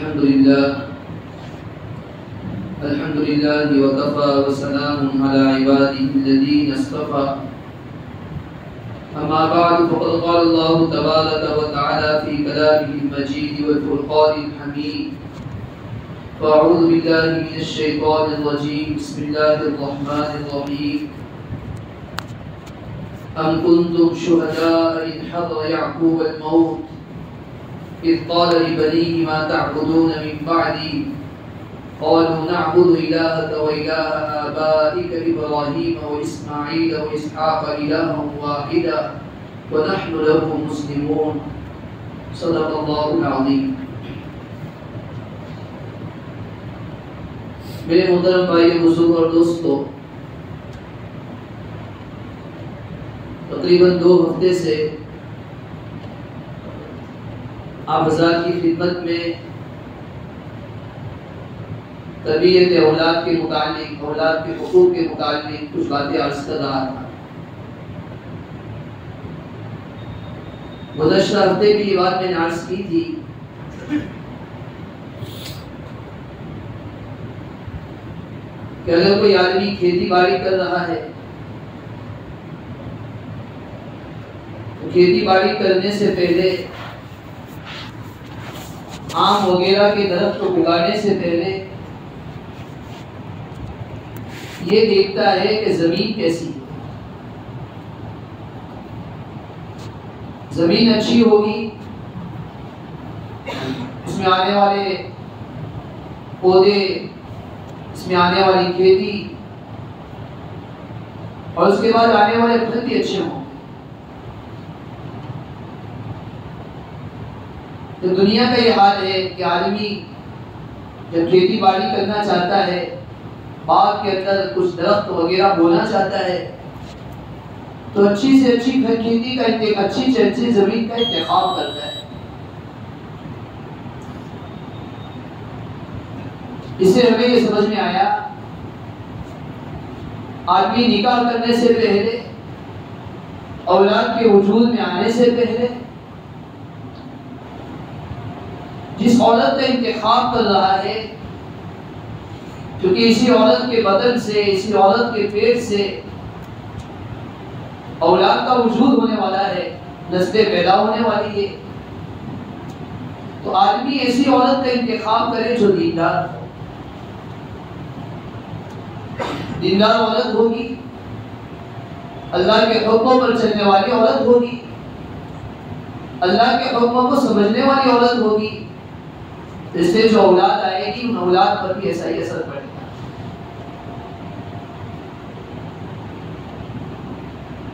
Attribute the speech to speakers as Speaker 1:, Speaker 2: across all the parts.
Speaker 1: الحمد لله وكفى وسلام على عباده الذين اصطفى أما بعد فقد قال الله تبارك وتعالى في كلامه المجيد والفرقان الحميد فأعوذ بالله من الشيطان الرجيم بسم الله الرحمن الرحيم أم كنتم شهداء إذ حضر يعقوب الموت إذ قال لبنيه ما تعبدون من بعدي قالوا نعبد إلهك وإله آبائك إبراهيم وإسماعيل وإسحاق إلها واحدا ونحن له مسلمون صدق الله العظيم. میرے محترم بھائی بزرگ اور دوستو، تقریباً 2 ہفتے سے آپ حضرات کی خدمت میں تربیت اولاد کے متعلق، اولاد کے حقوق کے متعلق کچھ باتیں عرض کر رہا تھا. گزشتہ ہفتے بھی یہ بات میں نے عرض کی تھی کہ اگر کوئی آدمی کھیتی باڑی کر رہا ہے تو کھیتی باڑی کرنے سے پہلے، آم وغیرہ کے درخت کو اگانے سے پہلے یہ دیکھتا ہے کہ زمین کیسی ہے. زمین اچھی ہوگی، اس میں آنے والے پودے، اس میں آنے والی کھیتی اور اس کے بعد آنے والے پھل بھی اچھے ہوں. تو دنیا کا یہ حال ہے کہ آدمی جب کھیتی باڑی کرنا چاہتا ہے، باغ کے اندر کچھ درخت وغیرہ بونا چاہتا ہے، تو اچھی سے اچھی کھیتی کا اچھی سے اچھی زمین کا انتخاب کرتا ہے. اس سے ہمیں یہ سمجھ میں آیا، آدمی نکاح کرنے سے پہلے، اولاد کے وجود میں آنے سے پہلے جس عورت کا انتخاب کر رہا ہے، کیونکہ اسی عورت کے بدن سے، اسی عورت کے پیٹ سے اولاد کا وجود ہونے والا ہے، نسلیں پیدا ہونے والی ہے، تو آدمی ایسی عورت کا انتخاب کرے جو دیندار ہو. دیندار عورت ہوگی، اللہ کے حکموں پر چلنے والی عورت ہوگی، اللہ کے حکموں کو سمجھنے والی عورت ہوگی. اس سے جو اولاد آئے گی ان اولاد پر بھی ایسا ہی اثر پڑے گا.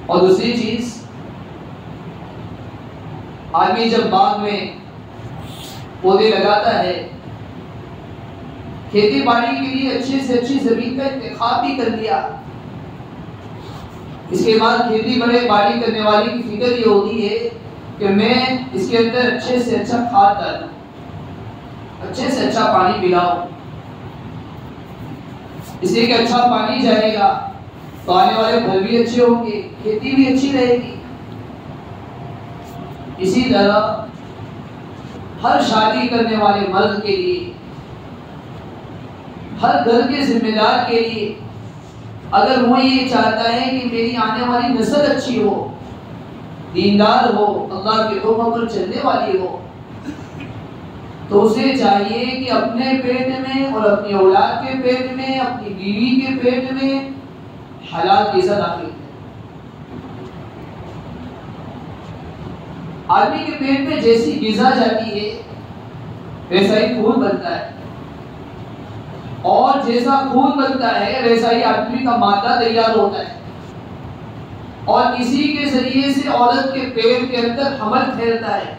Speaker 1: اور دوسری چیز، آدمی جب باغ میں پودے لگاتا ہے، کھیتی باڑی کے لیے اچھی سے اچھی زمین کا انتخاب بھی کر لیا، اس کے بعد کھیتی باڑی کرنے والی کی فکر یہ ہوتی ہے کہ میں اس کے اندر اچھے سے اچھا کھاد ڈالوں، اچھے سے اچھا پانی پلاؤں، اس لیے کہ اچھا پانی جائے گا تو آنے والے پھل بھی اچھے ہوں گے، کھیتی بھی اچھی رہے گی. اسی طرح ہر شادی کرنے والے مرد کے لیے، ہر گھر کے ذمہ دار کے لیے، اگر وہ یہ چاہتا ہے کہ میری آنے والی نسل اچھی ہو، دیندار ہو، اللہ کے حکم پر چلنے والی ہو، تو اسے چاہیے کہ اپنے پیٹ میں اور اپنی اولاد کے پیٹ میں، اپنی بیوی کے پیٹ میں حلال غذا داخل کرے. آدمی کے پیٹ میں جیسی غذا جاتی ہے ویسا ہی خون بنتا ہے، اور جیسا خون بنتا ہے ویسا ہی آدمی کا مادہ تیار ہوتا ہے، اور اسی کے ذریعے سے عورت کے پیٹ کے اندر حمل ٹھہرتا ہے،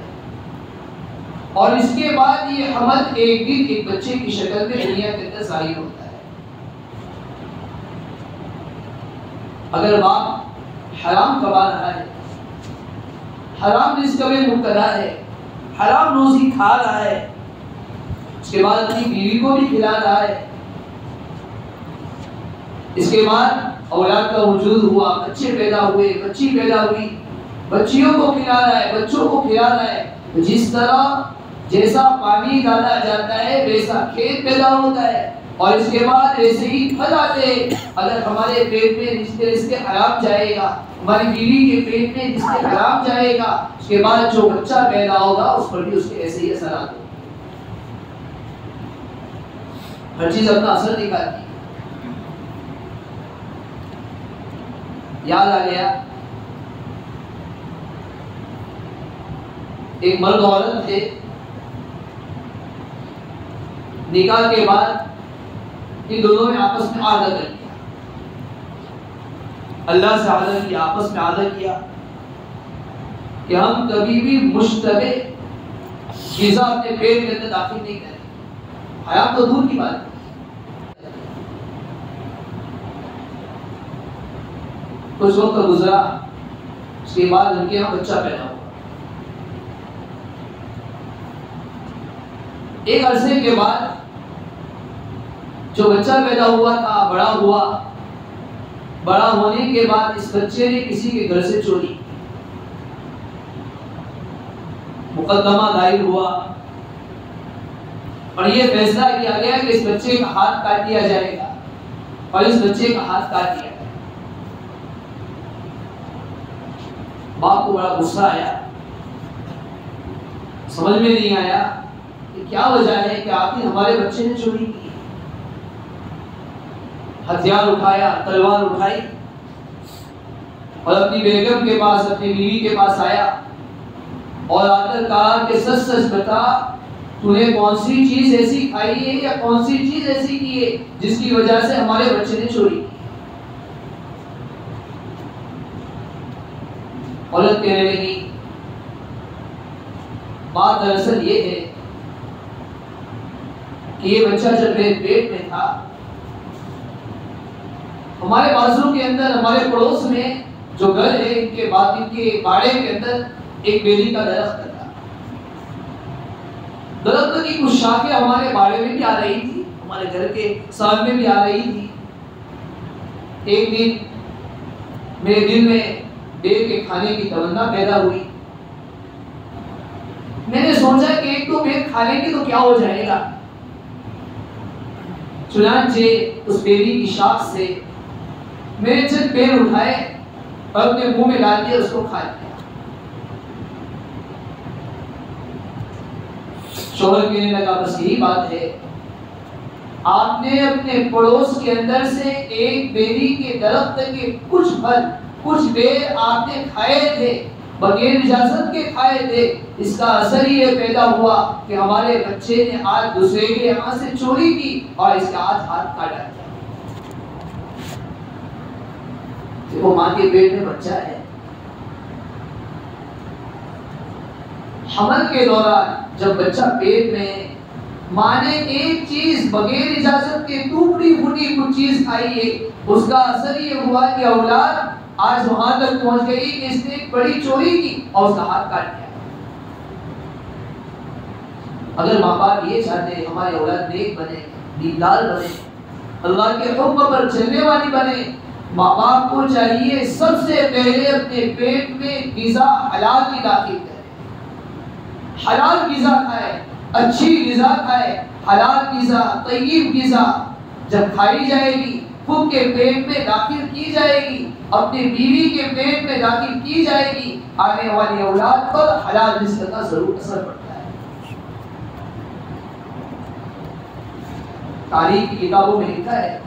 Speaker 1: اور اس کے بعد یہ حمل ایک دن ایک بچے کی شکل میں دنیا کے اندر ظاہر ہوتا ہے. اگر باپ حرام کما رہا ہے، حرام رزق میں مبتلا ہے، حرام روزی کھا رہا ہے، اس کے بعد اپنی بیوی کو بھی کھلا رہا ہے، اس کے بعد اولاد کا وجود ہوا، بچے پیدا ہوئے، بچی پیدا ہوئی، بچیوں کو کھلا رہا ہے، بچوں کو کھلا رہا ہے، جس طرح جیسا پانی ڈالا جاتا ہے ویسا کھیت پیدا ہوتا ہے، اور اس کے بعد ایسے ہی پھل آتے ہیں۔ اگر ہمارے پیٹ میں رزق حرام جائے گا، ہماری بیوی کے پیٹ میں رزق حرام جائے گا، اس کے بعد جو بچہ پیدا ہوگا اس پر بھی اس کے ایسے ہی اثرات ہوں گے۔ ہر چیز اپنا اثر دکھاتی ہے۔ یاد آ گیا ایک مرد عورت تھے، نکاح کے بعد ان دونوں نے آپس میں عہد کر لیا، اللہ سے عہد کیا، آپس میں عہد کیا کہ ہم کبھی بھی مشتبہ غذا اپنے پیٹ کے اندر داخل نہیں کریں گے۔ حیات تو دور کی بات ہے۔ کچھ وقت گزرا، اس کے بعد ان کے یہاں بچہ پیدا ہوا۔ ایک عرصے کے بعد جو بچہ پیدا ہوا تھا بڑا ہوا، بڑا ہونے کے بعد اس بچے نے کسی کے گھر سے چوری، مقدمہ دائر ہوا اور یہ فیصلہ کیا گیا کہ اس بچے کا ہاتھ کاٹ دیا جائے گا، اور اس بچے کا ہاتھ کاٹ دیا گیا۔ باپ کو بڑا غصہ آیا، سمجھ میں نہیں آیا کہ کیا وجہ ہے کہ آخر ہمارے بچے نے چوری کی۔ ہتھیار اٹھایا، تلوار اٹھائی اور اپنی بیگم کے پاس، اپنی بیوی کے پاس آیا اور آ کر کہا کہ سچ سچ بتا، تو نے کون سی چیز ایسی کھائی ہے یا کون سی چیز ایسی کی ہے جس کی وجہ سے ہمارے بچے نے چوری کی۔ عورت کہنے لگی بات دراصل یہ ہے کہ یہ بچہ جب میرے پیٹ میں تھا، ہمارے بازو کے اندر، ہمارے پڑوس میں جو گھر ہے، ان کے باڑے کے اندر ایک بیری کا درخت تھا۔ درخت کی کچھ شاخیں ہمارے باڑے میں بھی آ رہی تھی، ہمارے گھر کے سامنے بھی آ رہی تھی۔ ایک دن میرے دل میں بیر کے کھانے کی تمنا پیدا ہوئی۔ میں نے سوچا کہ ایک تو بیر کھانے کی تو کیا ہو جائے گا، چنانچہ اس بیری کی شاخ سے میں نے چند بیر اٹھائے اور اپنے منہ میں ڈال کے اس کو کھا لیا۔ شوہر کہنے لگا بس یہی بات ہے، آپ نے اپنے پڑوس کے اندر سے ایک بیری کے درخت کے کچھ پھل، کچھ بیر آپ نے کھائے تھے، بغیر اجازت کے کھائے تھے، اس کا اثر یہ پیدا ہوا کہ ہمارے بچے نے آج دوسرے کے یہاں سے چوری کی اور اس کا ہاتھ کاٹا گیا۔ دیکھو ماں کے پیٹ میں بچہ ہے، حمل کے دوران جب بچہ پیٹ میں، ماں نے ایک چیز بغیر اجازت کے ٹوٹی پھوٹی کچھ چیز کھائی ہے، اس کا اثر یہ ہوا کہ اولاد آج وہاں تک پہنچ گئی کہ اس نے ایک بڑی چوری کی اور اس کا ہاتھ کاٹ دیا۔ اگر ماں باپ یہ چاہتے ہمارے اولاد نیک بنے، دیندار بنے، اللہ کے حکم پر چلنے والی بنے، ماں باپ کو چاہیے سب سے پہلے اپنے پیٹ میں غذا حلال کی داخل کرے، حلال غذا کھائے، اچھی غذا کھائے، حلال غذا، طیب غذا جب کھائی جائے گی، خود کے پیٹ میں داخل کی جائے گی، اپنی بیوی کے پیٹ میں داخل کی جائے گی، آنے والی اولاد پر حلال رزق کا ضرور اثر پڑتا ہے۔ تاریخ کی کتابوں میں لکھا ہے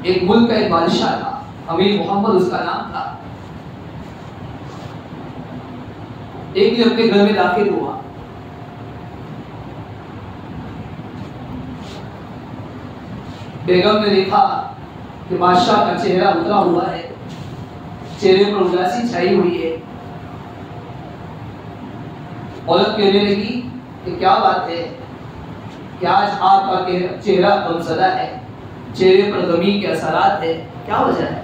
Speaker 1: ایک ملک کا ایک بادشاہ تھا، امیر محمد اس کا نام تھا۔ ایک دن اپنے گھر میں داخل ہوا، بیگم نے دیکھا کہ بادشاہ کا چہرہ اترا ہوا ہے، چہرے پر اداسی چھائی ہوئی ہے۔ عورت کہنے لگی کہ کیا بات ہے کہ آج آپ کا چہرہ غمزدہ ہے، چہرے پر غمی کے اثرات ہے، کیا وجہ ہے؟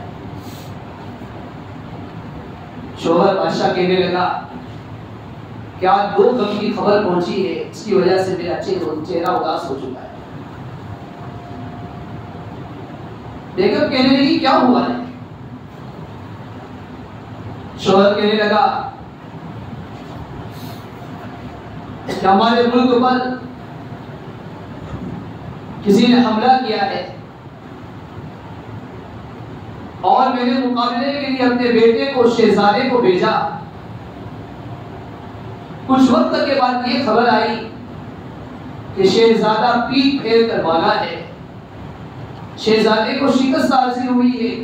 Speaker 1: شوہر بادشاہ کہنے لگا کیا دو غم کی خبر پہنچی ہے، اس کی وجہ سے میرا چہرہ اداس ہو چکا ہے۔ بیگم کہنے لگی کیا ہوا ہے؟ شوہر کہنے لگا کہ ہمارے ملک پر کسی نے حملہ کیا ہے اور میں نے مقابلے کے لیے اپنے بیٹے کو شہزادے کو بھیجا. کچھ وقت کے بعد یہ خبر آئی کہ شہزادہ پیٹ پھیر کر بھاگا ہے, شہزادے کو شکست حاصل ہوئی ہے.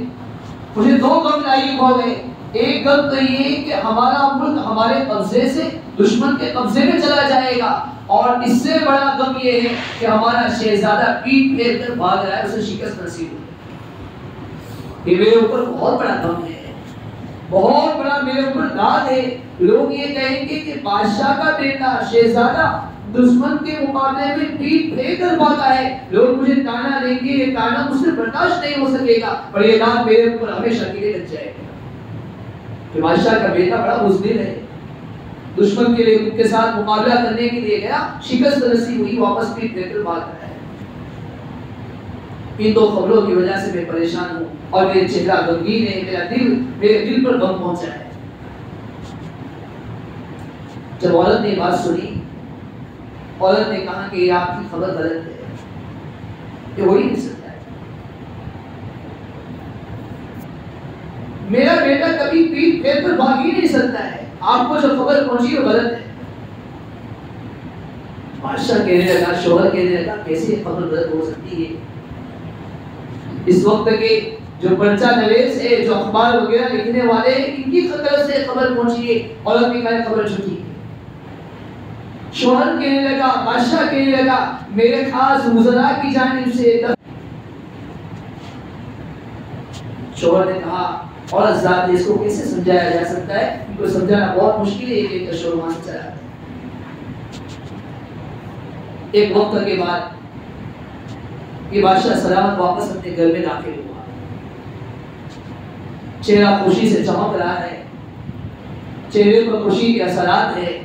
Speaker 1: مجھے دو غم لاحق ہو گئے. ایک غم تو یہ کہ ہمارا ملک ہمارے قبضے سے دشمن کے قبضے میں چلا جائے گا, اور اس سے بڑا غم یہ ہے کہ ہمارا شہزادہ پیٹ پھیر کر بھاگ رہا ہے, اسے شکست نصیب ہوئی. یہ میرے اوپر بہت بڑا غم ہے, بہت بڑا میرے اوپر داغ ہے. لوگ یہ کہیں گے کہ بادشاہ کا بیٹا شہزادہ دشمن کے مقابلے میں پیٹ پھیر کر بھاگا ہے. لوگ مجھے تانا دیں گے, یہ تانا مجھ سے برداشت نہیں ہو سکے گا, اور یہ داغ میرے اوپر ہمیشہ کے لیے لگ جائے گا کہ بادشاہ کا بیٹا بڑا بزدل ہے, دشمن کے لیے ان کے ساتھ مقابلہ کرنے کے لیے گیا, شکست نصیب ہوئی, واپس پیٹ پھیر کر بھاگ رہا ہے. ان دو خبروں کی وجہ سے میں پریشان ہوں اور میرے چہرہ غمگین ہے, میرے دل پر غم پہنچا ہے. جب عورت نے بات سنی, عورت نے کہا کہ یہ آپ کی خبر غلط ہے, یہ ہو ہی نہیں سکتا ہے. میرا بیٹا کبھی پیٹ پھیر کر بھاگ ہی نہیں سکتا ہے, آپ کو جو خبر پہنچی وہ غلط ہے. بادشاہ کہنے لگا, شوہر کہنے لگا, کیسے خبر غلط ہو سکتی ہے؟ اس وقت کے جو پرچہ نویس ہے, جو اخبار وغیرہ لکھنے والے, ان کی طرف سے خبر پہنچی ہے. عورت نے کہا خبر جھوٹی ہے. شوہر کہنے لگا, بادشاہ کہنے لگا, میرے خاص وزراء کی جانب سے. شوہر نے کہا, عورت ذات اس کو کیسے سمجھایا جا سکتا ہے؟ ان کو سمجھانا بہت مشکل ہے. ایک شوہر وہاں سے چلا. ایک وقت کے بعد یہ بادشاہ سلامت واپس اپنے گھر میں داخل ہوا. چہرہ خوشی سے چمک رہا ہے, چہرے پر خوشی کے اثرات ہے.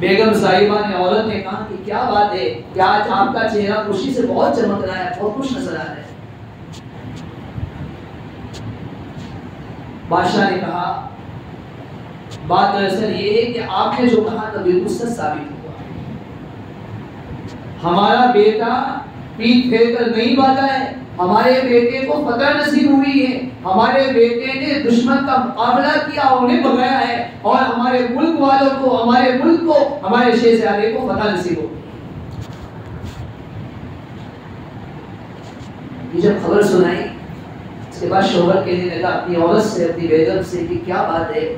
Speaker 1: بیگم صاحبہ نے, عورت نے کہا کہ کیا بات ہے کہ آج آپ کا چہرہ خوشی سے بہت چمک رہا ہے, بہت خوش نظر آ رہا ہے. بادشاہ نے کہا, بات دراصل یہ ہے کہ آپ نے جو کہا تھا بالکل سچ ثابت ہوا. ہمارا بیٹا پیٹ پھیر کر نہیں بھاگا ہے, ہمارے بیٹے کو فتح نصیب ہوئی ہے. ہمارے بیٹے نے دشمن کا مقابلہ کیا, انہیں بھگایا ہے, اور ہمارے ملک والوں کو, ہمارے ملک کو, ہمارے شہزادے کو فتح نصیب ہو. یہ جب خبر سنائی, اس کے بعد شوہر کہنے لگا اپنی عورت سے, اپنی بیگم سے کہ کیا بات ہے,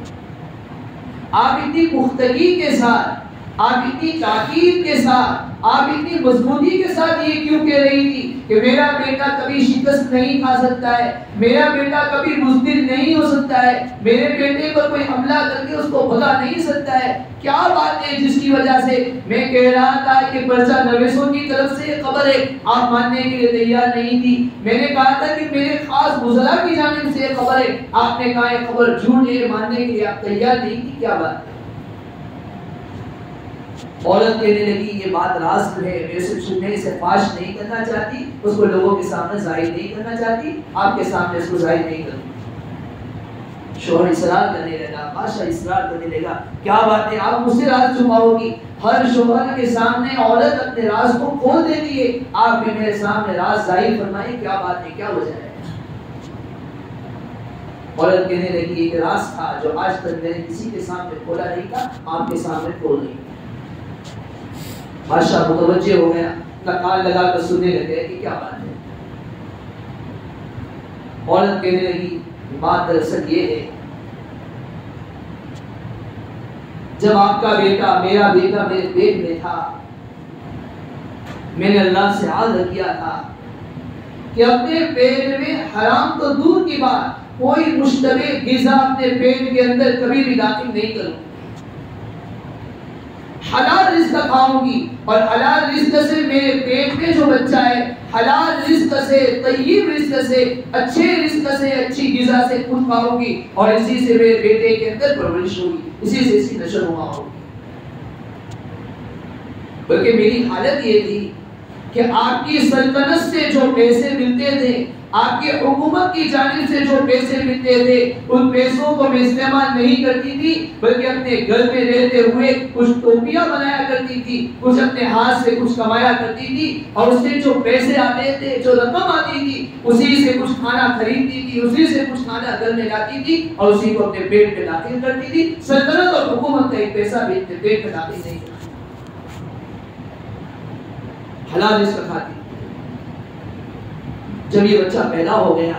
Speaker 1: آپ اتنی پختگی کے ساتھ, آپ اتنی تاکید کے ساتھ, آپ اتنی مضبوطی کے ساتھ یہ کیوں کہہ رہی تھی کہ میرا بیٹا کبھی شکست نہیں کھا سکتا ہے, میرا بیٹا کبھی بزدل نہیں ہو سکتا ہے, میرے بیٹے پر کوئی حملہ کر کے اس کو بھگا نہیں سکتا ہے؟ کیا بات ہے جس کی وجہ سے میں کہہ رہا تھا کہ پرچہ نویسوں کی طرف سے یہ خبر ہے, آپ ماننے کے لیے تیار نہیں تھی. میں نے کہا تھا کہ میرے خاص وزراء کی جانب سے یہ خبر ہے, آپ نے کہا یہ خبر جھوٹ ہے, ماننے کے لیے آپ تیار نہیں تھی. کیا بات ہے؟ عورت کہنے لگی, یہ بات راز ہے, میں اسے چھپنے سے فاش نہیں کرنا چاہتی, اس کو لوگوں کے سامنے ظاہر نہیں کرنا چاہتی, آپ کے سامنے اس کو ظاہر نہیں کروں. شوہر اصرار کرنے لگا, بادشاہ اصرار کرنے لگا, کیا بات ہے, آپ مجھ سے راز چھپاؤ گی؟ ہر شوہر کے سامنے عورت اپنے راز کو کھول دیتی ہے, آپ بھی میرے سامنے راز ظاہر فرمائیں, کیا بات ہے, کیا وجہ ہے؟ عورت کہنے لگی, ایک راز تھا جو آج تک میں نے کسی کے سامنے کھولا نہیں تھا, آپ کے سامنے کھول نہیں. بادشاہ متوجہ ہو گیا, کان لگا کر سننے لگے کہ کیا بات ہے. عورت کہنے لگی, بات دراصل یہ ہے, جب آپ کا بیٹا, میرا بیٹا میرے پیٹ میں تھا, میں نے اللہ سے عہد کیا تھا کہ اپنے پیٹ میں حرام تو دور کی بات, کوئی مشتبہ غذا اپنے پیٹ کے اندر کبھی بھی داخل نہیں کروں, حلال رزق کھاؤں گی, اور حلال رزق سے میرے پیٹ میں جو بچہ ہے, حلال رزق سے, طیب رزق سے, اچھے رزق سے, اچھی غذا سے خود کھاؤں گی, اور اسی سے میرے بیٹے کے اندر پرورش ہوگی, اسی سے اس کی نشر ہوا ہوگی. بلکہ میری حالت یہ تھی کہ آپ کی سلطنت سے جو پیسے ملتے تھے, آپ کی حکومت کی جانب سے جو پیسے ملتے تھے ان پیسوں کو میں استعمال نہیں کرتی تھی، بلکہ اپنے گھر میں رہتے ہوئے کچھ ٹوپیاں بنایا کرتی تھی، کچھ اپنے ہاتھ سے کچھ کمایا کرتی تھی، اور اس سے جو پیسے آتے تھے، جو رقم آتی تھی، اسی سے کچھ کھانا خریدتی تھی، اسی سے کچھ کھانا گھر میں لاتی تھی اور اسی کو اپنے پیٹ میں داخل کرتی تھی۔ سلطنت اور حکومت کا ایک پیسہ بھی اپنے پیٹ میں داخل نہیں کرتی، حلال رزق کھاتی۔ جب یہ بچہ پیدا ہو گیا،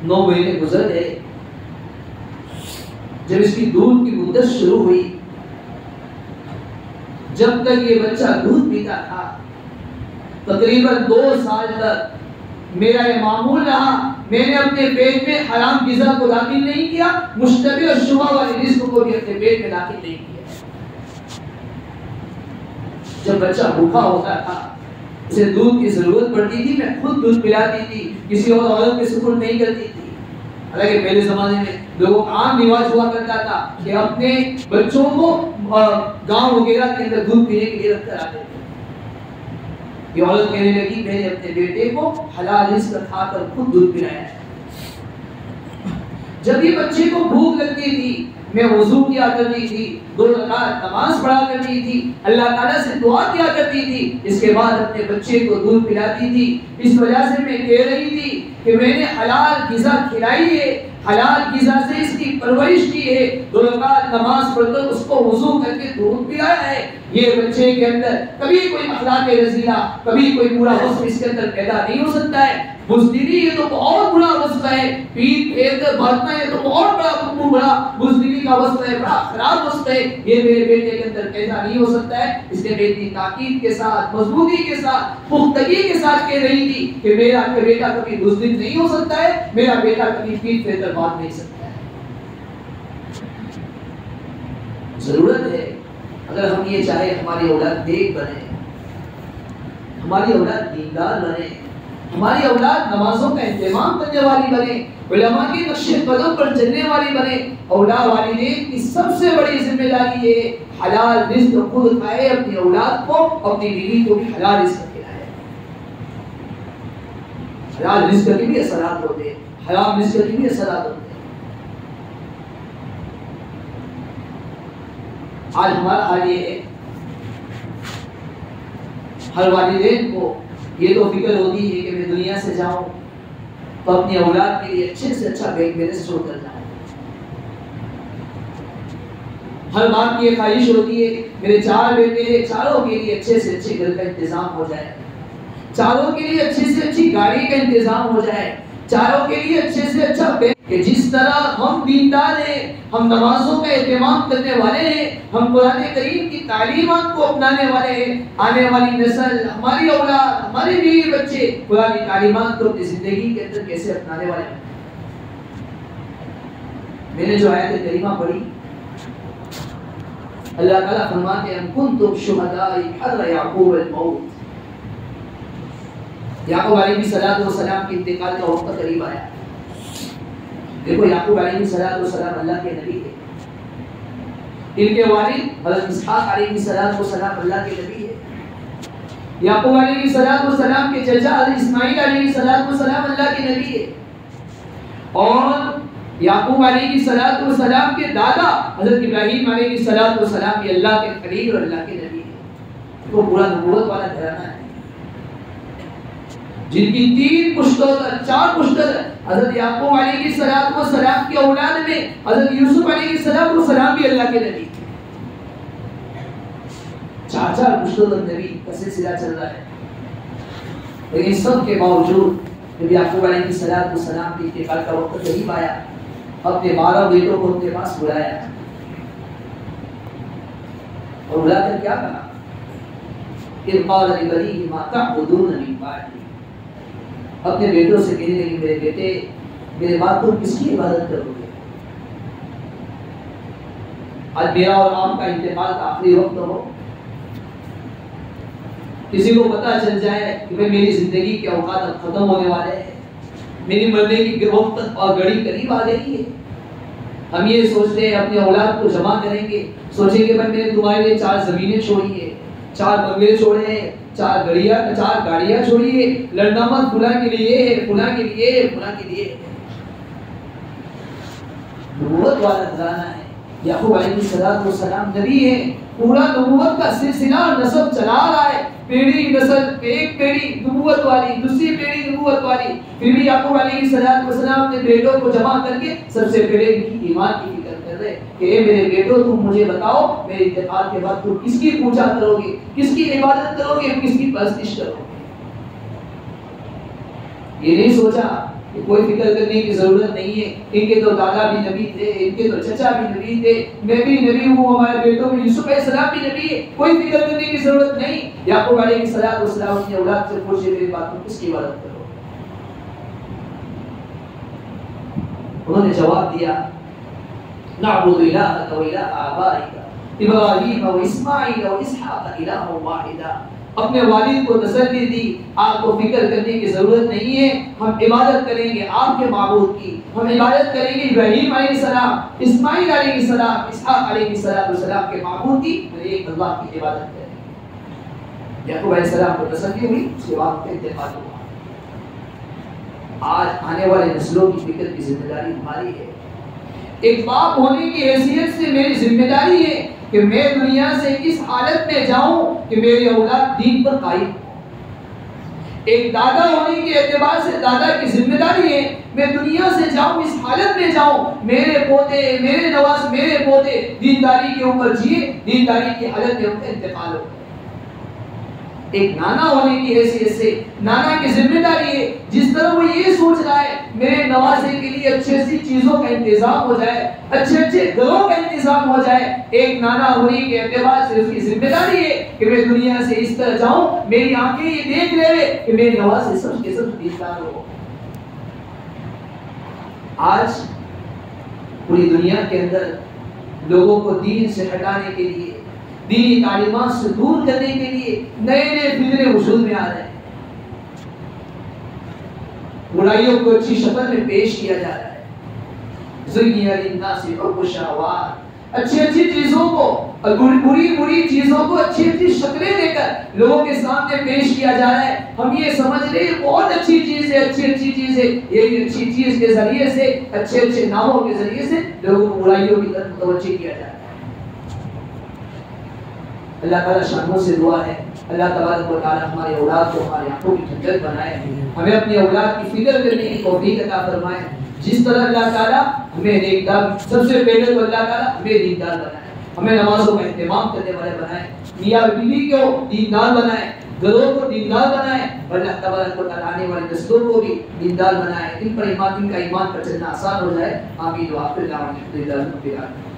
Speaker 1: 9 مہینے گزر گئے، جب اس کی دودھ کی مدت شروع ہوئی، جب تک یہ بچہ دودھ پیتا تھا، تقریباً 2 سال تک میرا یہ معمول رہا، میں نے اپنے پیٹ میں حرام غذا کو داخل نہیں کیا، مشتبہ اور شبہ والی رزق کو بھی اپنے پیٹ میں داخل نہیں کیا۔ جب بچہ بھوکا ہوتا تھا، اسے دودھ کی ضرورت پڑتی تھی، میں خود دودھ پلاتی تھی، کسی اور عورت کے سپرد نہیں کرتی تھی۔ حالانکہ پہلے زمانے میں لوگوں کا عام رواج ہوا کرتا تھا کہ اپنے بچوں کو گاؤں وغیرہ کے اندر دودھ پینے کے لیے رکھ کر آتے تھے۔ یہ عورت کہنے لگی میں نے اپنے بیٹے کو حلال رزق کھا کر خود دودھ پلایا ہے۔ جب یہ بچے کو بھوک لگتی تھی، میں وضو کیا کرتی تھی، 2 رکعت نماز پڑھا کرتی تھی، اللہ تعالیٰ سے دعا کیا کرتی تھی، اس کے بعد اپنے بچے کو دودھ پلاتی تھی۔ اس وجہ سے میں کہہ رہی تھی کہ میں نے حلال غذا کھلائی ہے، حلال غذا سے اس کی پرورش کی ہے، 2 رکعت نماز پڑھ کر اس کو وضو کر کے دودھ پلایا ہے۔ یہ بچے کے اندر کبھی کوئی اخلاق رذیلہ، کبھی کوئی برا وصف اس کے اندر پیدا نہیں ہو سکتا ہے۔ بزدلی یہ تو بہت بڑا وصف ہے، پیٹ پھیر کر بھاگنا یہ تو بہت بڑا بزدلی کا وصف ہے، بڑا خراب وصف ہے، یہ میرے بیٹے کے اندر پیدا نہیں ہو سکتا ہے۔ اس نے بیٹی تاکید کے ساتھ، مضبوطی کے ساتھ، پختگی کے ساتھ کہہ رہی تھی کہ میرا بیٹا کبھی بزدل نہیں ہو سکتا ہے، میرا بیٹا کبھی پیٹ پھیر کر بھاگ نہیں سکتا ہے۔ ضرورت ہے اگر ہم یہ چاہے ہماری اولاد نیک بنے، ہماری اولاد دیندار بنے، ہماری اولاد نمازوں کا اہتمام کرنے والی بنے، علماء کے نقش قدم پر چلنے والی بنے، اولاد والدین کی سب سے بڑی ذمہ داری ہے حلال رزق خود کھائے، اپنی اولاد کو، اپنی بیوی کو بھی حلال رزق کھلائے۔ حلال رزق کے بھی اثرات ہوتے ہیں، حرام رزق کے بھی اثرات ہوتے ہیں۔ آج ہمارا حال یہ ہے، ہر والدین کو یہ تو فکر ہوتی ہے کہ میں دنیا سے جاؤں تو اپنی اولاد کے لیے اچھے سے اچھا بینک بیلنس شروع کر جاؤں۔ ہر باپ کی یہ خواہش ہوتی ہے میرے 4 بیٹے ہیں، چاروں کے لیے اچھے سے اچھے گھر کا انتظام ہو جائے، چاروں کے لیے اچھی سے اچھی گاڑی کا انتظام ہو جائے، چاروں کے لیے اچھے سے اچھا بینک۔ کہ جس طرح ہم دیندار ہیں، ہم نمازوں کا اہتمام کرنے والے ہیں، ہم قرآن کریم کی تعلیمات کو اپنانے والے ہیں، آنے والی نسل، ہماری اولاد، ہمارے بیوی بچے قرآن تعلیمات کو اپنی زندگی کے اندر کیسے اپنانے والے ہیں۔ میں نے جو آیت کریمہ پڑھی، اللہ تعالیٰ فرماتے ہیں کنتم شہداء حضر یعقوب الموت، یعقوب علیہ السلام کے انتقال کا وقت قریب آیا۔ دیکھو یعقوب علیہ السلام اللہ کے نبی تھے، ان کے والد حضرت اسحاق علیہ السلام اللہ کے نبی ہے، یعقوب علیہ السلام کے چچا حضرت اسماعیل علیہ السلام اللہ کے نبی ہے، اور یعقوب علیہ السلام کے دادا حضرت ابراہیم علیہ السلام بھی اللہ کے خلیل اور اللہ کے نبی ہے۔ تو پورا نبوت والا گھرانہ ہے، جن کی 3 پشتوں 4 پشتوں حضرت یعقوب علیہ السلام کی اولاد میں حضرت یوسف علیہ السلام بھی اللہ کے نبی، 4 پشتوں تک نبی کا سلسلہ چل رہا ہے۔ لیکن سب کے باوجود جب یعقوب علیہ السلام کے انتقال کا وقت قریب آیا، اپنے 12 بیٹوں کو اپنے پاس بلایا اور بلا کر کیا کہا؟ اذ قال لبنیہ ما تعبدون من بعدی، اپنے بیٹوں سے کہنے لگے میرے بیٹے میرے بعد تم کس کی عبادت کرو گے؟ آج میرا اور آپ کا انتقال کا آخری وقت ہو، کسی کو پتہ چل جائے کہ میری زندگی کے اوقات اب ختم ہونے والے ہیں، میری مرنے کی وقت اور گھڑی قریب آ گئی ہے، ہم یہ سوچتے ہیں اپنے اولاد کو جمع کریں گے، سوچیں کہ میں نے تمہارے لیے 4 زمینیں چھوڑی ہے، 4 بنگلے چھوڑے، 4 گاڑیاں چھوڑیے، لڑنا مت فلاں کے لیے، فلاں کے لیے، فلاں کے لیے۔ نبوت والا گھرانہ ہے، یعقوب علیہ السلام نبی ہے، پورا نبوت کا سلسلہ نسب چلا رہا ہے، پیڑھی نسل، ایک پیڑھی نبوت والی، دوسری پیڑھی نبوت والی، پھر بھی یعقوب علیہ السلام نے بیٹوں کو جمع کر کے سب سے پہلے ان کی ایمان کی فکر کر رہے کہ اے میرے بیٹوں تم مجھے بتاؤ میرے انتقال کے بعد تم کس کی پوجا کرو گے، کس کی عبادت کرو گے، کس کی پرستش کرو گے۔ یہ نہیں سوچا کہ کوئی فکر کرنے کی ضرورت نہیں ہے، ان کے تو دادا بھی نبی تھے، ان کے تو چچا بھی نبی تھے، میں بھی نبی ہوں، ہمارے بیٹوں میں یوسف علیہ السلام بھی نبی ہے، کوئی فکر کرنے کی ضرورت نہیں۔ یعقوب علیہ السلام اپنی اولاد سے پوچھے میری بات کس کی عبادت کرو؟ انہوں نے جواب دیا نعبد الہک و الہ آبائک ابراہیم و اسماعیل و اسحاق الہ واحدا۔ اپنے والد کو تسلی دی، آپ کو فکر کرنے کی ضرورت نہیں ہے، ہم عبادت کریں گے آپ کے معبود کی، ہم عبادت کریں گے ابراہیم علیہ السلام، اسماعیل علیہ السلام، اسحاق علیہ السلام کے معبود کی، ایک اللہ کی عبادت کریں گے۔ یعقوب علیہ السلام کو تسلی ہوئی، اس کے بعد انتقال ہوا۔ آج آنے والے نسلوں کی فکر کی ذمہ داری ہماری ہے۔ ایک باپ ہونے کی حیثیت سے میری ذمہ داری ہے کہ میں دنیا سے اس حالت میں جاؤں کہ میری اولاد دین پر قائم ہو۔ ایک دادا ہونے کے اعتبار سے دادا کی ذمہ داری ہے میں دنیا سے جاؤں اس حالت میں جاؤں میرے پوتے، میرے نواز، میرے پوتے دینداری کے اوپر جیے، دینداری کی حالت میں ان کا انتقال ہو۔ ایک نانا ہونے کی حیثیت سے نانا کی ذمہ داری ہے جس طرح وہ یہ سوچ رہا ہے میرے نوازے کے لیے اچھی چیزوں کا انتظام ہو جائے، اچھے گھروں کا انتظام ہو جائے، ایک نانا ہونے کے اعتبار سے اس کی ذمہ داری ہے کہ میں دنیا سے اس طرح جاؤں میری آنکھیں یہ دیکھ لے کہ میرے نوازے سب کے سب دیندار ہو۔ آج پوری دنیا کے اندر لوگوں کو دین سے ہٹانے کے لیے، دینی تعلیمات سے دور کرنے کے لیے نئے نئے فکرے وجود میں آ رہے ہیں۔ برائیوں کو اچھی شکل میں پیش کیا جا رہا ہے۔ زُيِّنَ لِلنَّاسِ حُبُّ الشَّهَوَاتِ، اچھی چیزوں کو، بری چیزوں کو اچھی شکلیں دے کر لوگوں کے سامنے پیش کیا جا رہا ہے۔ ہم یہ سمجھ رہے ہیں بہت اچھی چیز ہے، اچھی چیز ہے، یہ اچھی چیز کے ذریعے سے، اچھے ناموں کے ذریعے سے لوگوں کو برائیوں کی طرف متوجہ کیا جا رہا ہے۔ اللہ تعالیٰ شانوں سے دعا ہے اللہ تبارک و تعالیٰ ہمارے اولاد کو ہماری آنکھوں کی ٹھنڈک بنائے، ہمیں اپنی اولاد کی فکر کرنے کی توفیق عطا فرمائے۔ جس طرح اللہ تعالیٰ ہمیں نیکدار، سب سے پہلے تو اللہ تعالیٰ ہمیں دیندار بنائے، ہمیں نمازوں کا اہتمام کرنے والے بنائے، میاں بیوی کو دیندار بنائے، گھروں کو دیندار بنائے، اور اللہ تبارک و تعالیٰ آنے والے نسلوں کو بھی دیندار بنائے، ان پر ایمان، ان کا ایمان پر چلنا آسان ہو جائے۔ آمین و آخر دعوانا الحمدللہ رب العالمین۔